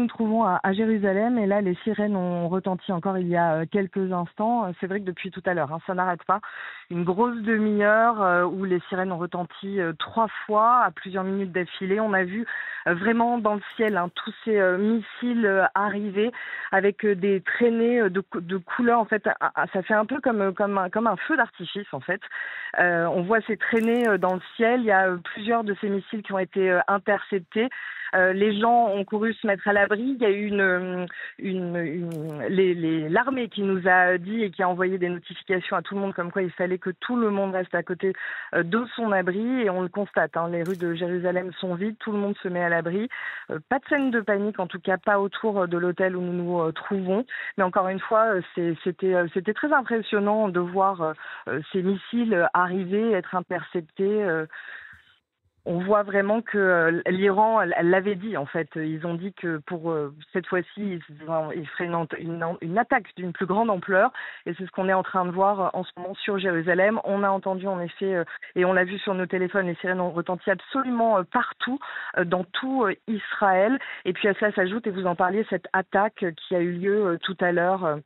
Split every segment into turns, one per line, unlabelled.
nous trouvons à Jérusalem et là, les sirènes ont retenti encore il y a quelques instants. C'est vrai que depuis tout à l'heure, ça n'arrête pas. Une grosse demi-heure où les sirènes ont retenti 3 fois à plusieurs minutes d'affilée. On a vu vraiment dans le ciel tous ces missiles arriver avec des traînées de couleurs. En fait, ça fait un peu comme un feu d'artifice en fait. On voit ces traînées dans le ciel. Il y a plusieurs de ces missiles qui ont été interceptés. Les gens ont couru se mettre à l'abri. Il y a eu l'armée qui nous a dit et qui a envoyé des notifications à tout le monde comme quoi il fallait que tout le monde reste à côté de son abri. Et on le constate, les rues de Jérusalem sont vides, tout le monde se met à l'abri. Pas de scène de panique, en tout cas pas autour de l'hôtel où nous nous trouvons. Mais encore une fois, c'était très impressionnant de voir ces missiles arriver, être interceptés. On voit vraiment que l'Iran l'avait dit en fait. Ils ont dit que pour cette fois-ci, ils feraient une attaque d'une plus grande ampleur. Et c'est ce qu'on est en train de voir en ce moment sur Jérusalem. On a entendu en effet, et on l'a vu sur nos téléphones, les sirènes ont retenti absolument partout, dans tout Israël. Et puis à cela s'ajoute, et vous en parliez, cette attaque qui a eu lieu tout à l'heure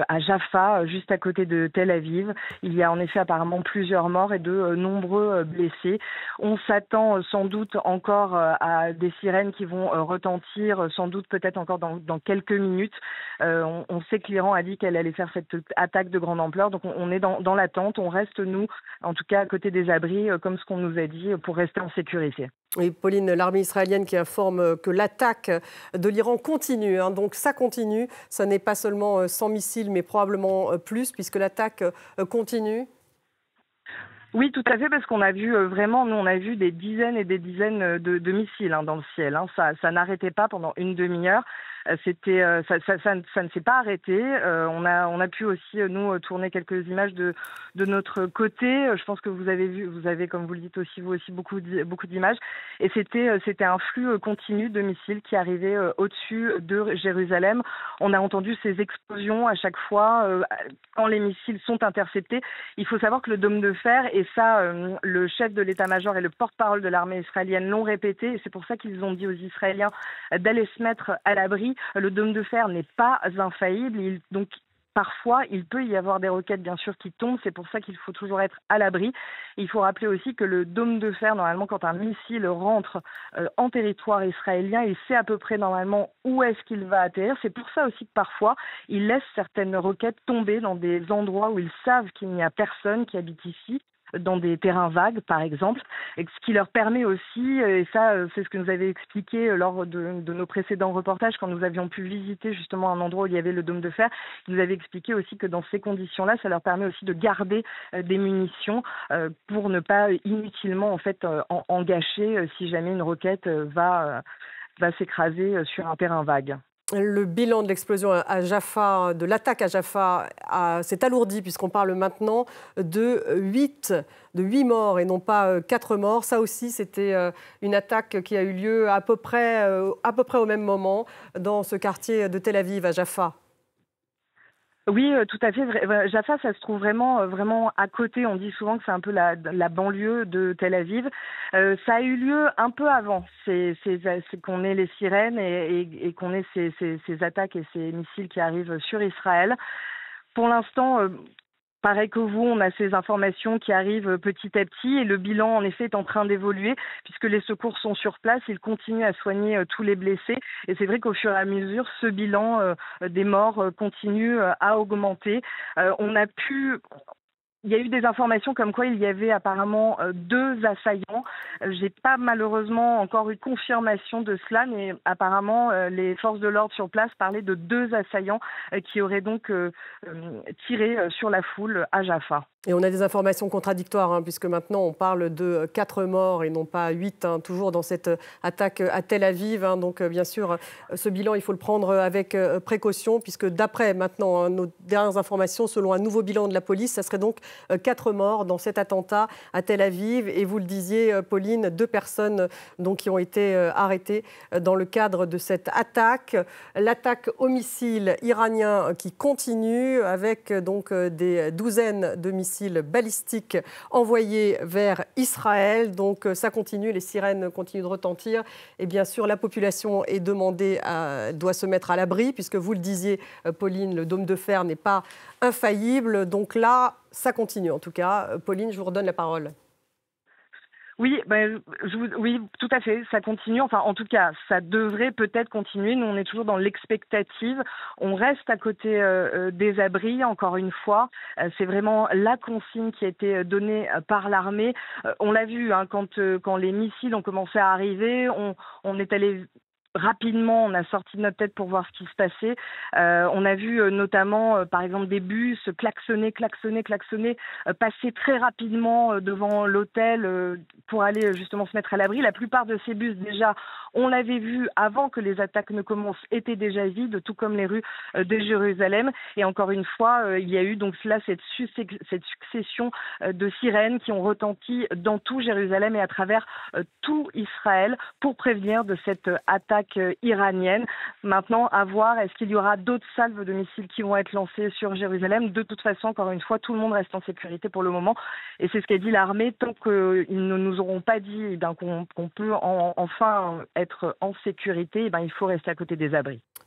à Jaffa, juste à côté de Tel Aviv. Il y a en effet apparemment plusieurs morts et de nombreux blessés. On s'attend sans doute encore à des sirènes qui vont retentir, sans doute peut-être encore dans quelques minutes. On sait que l'Iran a dit qu'elle allait faire cette attaque de grande ampleur, donc on est dans l'attente. On reste, nous, en tout cas à côté des abris, comme ce qu'on nous a dit, pour rester en sécurité.
Oui, Pauline, l'armée israélienne qui informe que l'attaque de l'Iran continue. Donc ça continue, ça n'est pas seulement 100 missiles, mais probablement plus, puisque l'attaque continue.
Oui, tout à fait, parce qu'on a vu nous on a vu des dizaines et des dizaines de missiles dans le ciel. Ça n'arrêtait pas pendant une demi-heure. Ça ne s'est pas arrêté. On a pu aussi nous tourner quelques images de notre côté. Je pense que vous avez comme vous le dites aussi vous aussi beaucoup d'images. Et c'était un flux continu de missiles qui arrivaient au-dessus de Jérusalem. On a entendu ces explosions à chaque fois quand les missiles sont interceptés. Il faut savoir que le dôme de fer, et ça le chef de l'état-major et le porte-parole de l'armée israélienne l'ont répété, et c'est pour ça qu'ils ont dit aux Israéliens d'aller se mettre à l'abri. Le dôme de fer n'est pas infaillible, donc parfois il peut y avoir des roquettes bien sûr qui tombent, c'est pour ça qu'il faut toujours être à l'abri. Il faut rappeler aussi que le dôme de fer, normalement quand un missile rentre en territoire israélien, il sait à peu près normalement où est-ce qu'il va atterrir. C'est pour ça aussi que parfois il laisse certaines roquettes tomber dans des endroits où ils savent qu'il n'y a personne qui habite ici, dans des terrains vagues, par exemple, et ce qui leur permet aussi, et ça, c'est ce que nous avait expliqué lors de nos précédents reportages, quand nous avions pu visiter justement un endroit où il y avait le dôme de fer, ils nous avaient expliqué aussi que dans ces conditions-là, ça leur permet aussi de garder des munitions pour ne pas inutilement, en fait, en gâcher si jamais une roquette va s'écraser sur un terrain vague.
Le bilan de l'explosion à Jaffa, de l'attaque à Jaffa, s'est alourdi puisqu'on parle maintenant de 8 morts et non pas 4 morts. Ça aussi, c'était une attaque qui a eu lieu à peu près au même moment dans ce quartier de Tel Aviv, à Jaffa.
Oui, tout à fait. Jaffa, ça se trouve vraiment à côté. On dit souvent que c'est un peu la banlieue de Tel Aviv. Ça a eu lieu un peu avant. C'est qu'on ait les sirènes et qu'on ait ces attaques et ces missiles qui arrivent sur Israël. Pour l'instant, pareil que vous, on a ces informations qui arrivent petit à petit et le bilan, en effet, est en train d'évoluer puisque les secours sont sur place. Ils continuent à soigner tous les blessés. Et c'est vrai qu'au fur et à mesure, ce bilan des morts continue à augmenter. Il y a eu des informations comme quoi il y avait apparemment 2 assaillants. J'ai pas malheureusement encore eu confirmation de cela, mais apparemment les forces de l'ordre sur place parlaient de 2 assaillants qui auraient donc tiré sur la foule à Jaffa.
Et on a des informations contradictoires, puisque maintenant on parle de 4 morts et non pas 8, toujours dans cette attaque à Tel Aviv. Donc bien sûr, ce bilan, il faut le prendre avec précaution, puisque d'après maintenant nos dernières informations, selon un nouveau bilan de la police, ça serait donc 4 morts dans cet attentat à Tel Aviv. Et vous le disiez, Pauline, 2 personnes donc, qui ont été arrêtées dans le cadre de cette attaque. L'attaque au missile iranien qui continue avec donc des douzaines de missiles missiles balistiques envoyés vers Israël. Donc ça continue, les sirènes continuent de retentir. Et bien sûr, la population est demandée, doit se mettre à l'abri, puisque vous le disiez, Pauline, le dôme de fer n'est pas infaillible. Donc là, ça continue en tout cas. Pauline, je vous redonne la parole.
Oui, oui, tout à fait, ça continue. Enfin, en tout cas, ça devrait peut-être continuer. Nous, on est toujours dans l'expectative. On reste à côté des abris, encore une fois. C'est vraiment la consigne qui a été donnée par l'armée. On l'a vu, hein, quand les missiles ont commencé à arriver, on est allé rapidement, on a sorti de notre tête pour voir ce qui se passait. On a vu notamment, par exemple, des bus klaxonner, passer très rapidement devant l'hôtel pour aller justement se mettre à l'abri. La plupart de ces bus, déjà, on l'avait vu avant que les attaques ne commencent, étaient déjà vides, tout comme les rues de Jérusalem. Et encore une fois, il y a eu donc là cette succession de sirènes qui ont retenti dans tout Jérusalem et à travers tout Israël pour prévenir de cette attaque iranienne. Maintenant, à voir, est-ce qu'il y aura d'autres salves de missiles qui vont être lancées sur Jérusalem? De toute façon, encore une fois, tout le monde reste en sécurité pour le moment. Et c'est ce qu'a dit l'armée. Tant qu'ils ne nous auront pas dit qu'on peut enfin être en sécurité, il faut rester à côté des abris.